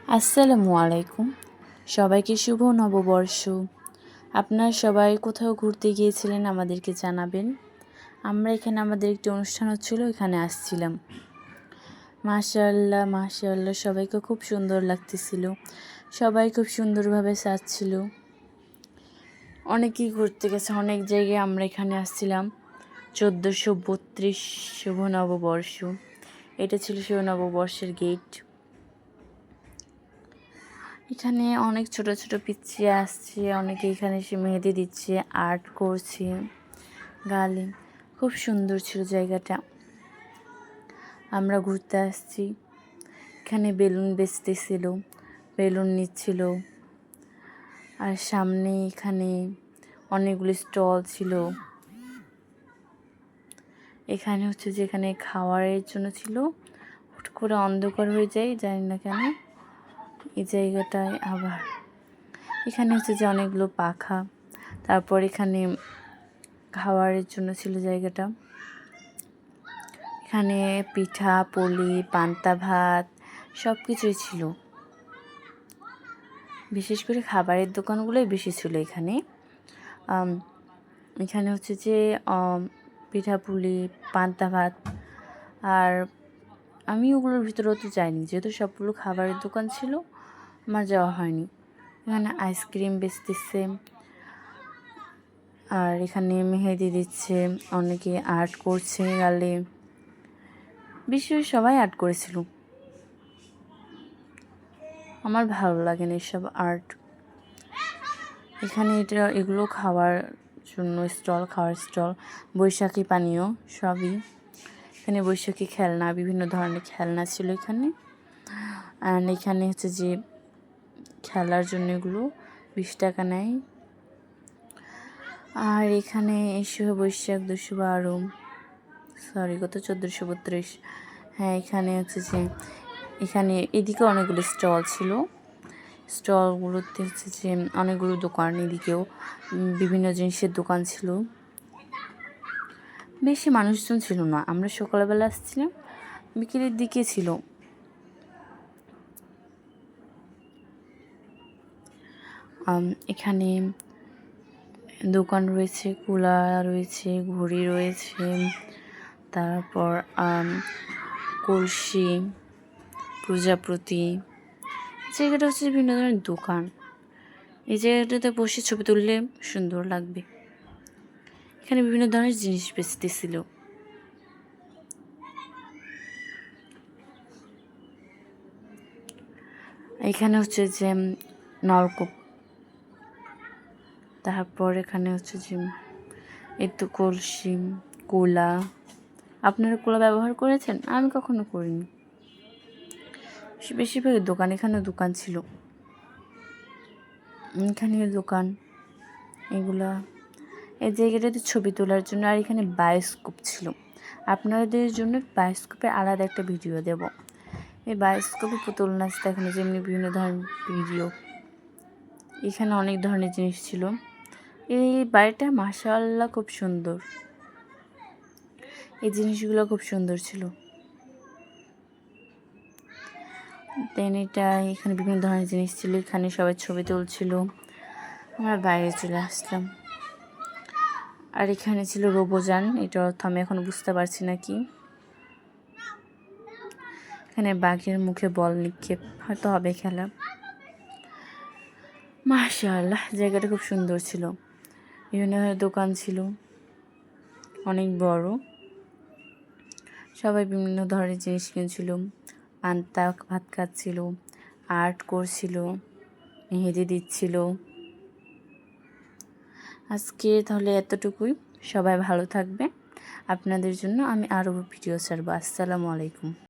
আসসালামু আলাইকুম। সবাইকে শুভ নববর্ষ। আপনারা সবাই কোথাও ঘুরতে গিয়েছিলেন আমাদেরকে জানাবেন। আমরা এখানে আমাদের একটি অনুষ্ঠান হচ্ছিল, এখানে আসছিলাম। মাশাআল্লাহ মাশাআল্লাহ, সবাইকে খুব সুন্দর লাগতেছিল। সবাই খুব সুন্দরভাবে সাজছিল। অনেকেই ঘুরতে গেছে অনেক জায়গায়। আমরা এখানে আসছিলাম 1432 শুভ নববর্ষ। এটা ছিল শুভ নববর্ষের গেট। এখানে অনেক ছোট ছোট পিচ্চি আসছে, অনেকে এখানে এসে মেহেদি দিচ্ছে, আর্ট করছে গালে। খুব সুন্দর ছিল জায়গাটা। আমরা ঘুরতে আসছি। এখানে বেলুন বেচতেছিল, বেলুন নিচ্ছিল। আর সামনে এখানে অনেকগুলি স্টল ছিল। এখানে হচ্ছে যে এখানে খাওয়ারের জন্য ছিল। হুট করে অন্ধকার হয়ে যায়, জানি না কেন এই জায়গাটায়। আবার এখানে হচ্ছে যে অনেকগুলো পাখা। তারপর এখানে খাওয়ারের জন্য ছিল জায়গাটা। এখানে পিঠা পুলি পান্তা ভাত সব কিছুই ছিল। বিশেষ করে খাবারের দোকানগুলোই বেশি ছিল এখানে। এখানে হচ্ছে যে পিঠা পুলি পান্তা ভাত। আর আমি ওগুলোর ভিতরেও তো যাইনি, যেহেতু সবগুলো খাবারের দোকান ছিল, আমার যাওয়া হয়নি। এখানে আইসক্রিম বেচতেছে, আর এখানে মেহেদি দিচ্ছে, অনেকে আর্ট করছে গালে। বিশেষ সবাই আর্ট করেছিল। আমার ভালো লাগে না এসব আর্ট। এখানে এগুলো খাওয়ার জন্য স্টল, খাওয়ার স্টল, বৈশাখী পানীয় সবই। এখানে বৈশাখী খেলনা, বিভিন্ন ধরনের খেলনা ছিল এখানে। আর এখানে হচ্ছে যে খেলার জন্য এগুলো 20 টাকা নেয়। আর এখানে 21 বৈশাখ 212, সরি কত 1432। হ্যাঁ, এখানে হচ্ছে যে এখানে এদিকে অনেকগুলো স্টল ছিল। স্টলগুলোতে হচ্ছে যে অনেকগুলো দোকান, এদিকেও বিভিন্ন জিনিসের দোকান ছিল। বেশি মানুষজন ছিল না। আমরা সকালবেলা আসছিলাম, বিকেলের দিকে ছিল। এখানে দোকান রয়েছে, কুলার রয়েছে, ঘড়ি রয়েছে, তারপর কলসি, প্রজাপতি। জায়গাটা হচ্ছে বিভিন্ন ধরনের দোকান। এই জায়গাটাতে বসে ছবি তুললে সুন্দর লাগবে। এখানে বিভিন্ন ধরনের জিনিস বেচতেছিল। এখানে হচ্ছে যে নলকূপ। তারপর এখানে হচ্ছে যে একটু কলসি, কোলা। আপনারা কোলা ব্যবহার করেছেন? আমি কখনো করিনি। বেশিরভাগ দোকান, এখানেও দোকান ছিল। এখানে দোকান এগুলা। এই জায়গাটাতে ছবি তোলার জন্য। আর এখানে বায়োস্কোপ ছিল। আপনাদের জন্য বায়োস্কোপের আলাদা একটা ভিডিও দেব। এই বায়োস্কোপে পুতুল নাচ দেখানো, যেমনি বিভিন্ন ধরনের ভিডিও। এখানে অনেক ধরনের জিনিস ছিল। এই বাড়িটা মাশাআল্লাহ খুব সুন্দর। এই জিনিসগুলো খুব সুন্দর ছিল। দেন এখানে বিভিন্ন ধরনের জিনিস ছিল। এখানে সবাই ছবি তুলছিল। আমরা বাইরে চলে আসলাম। আর এখানে ছিল রোবোযান। এটার অর্থ আমি এখন বুঝতে পারছি না কি। এখানে বাঘের মুখে বল নিক্ষেপ হয়তো হবে খেলা। মাশাআল্লাহ, জায়গাটা খুব সুন্দর ছিল। বিভিন্ন দোকান ছিল, অনেক বড়। সবাই বিভিন্ন ধরনের জিনিস কিনছিল। পান্তা ভাত খাচ্ছিল, আর্ট করছিল, মেহেদি দিচ্ছিল। আজকে তাহলে এতটুকুই। সবাই ভালো থাকবে। আপনাদের জন্য আমি আরও ভিডিও ছাড়বো। আসসালামু আলাইকুম।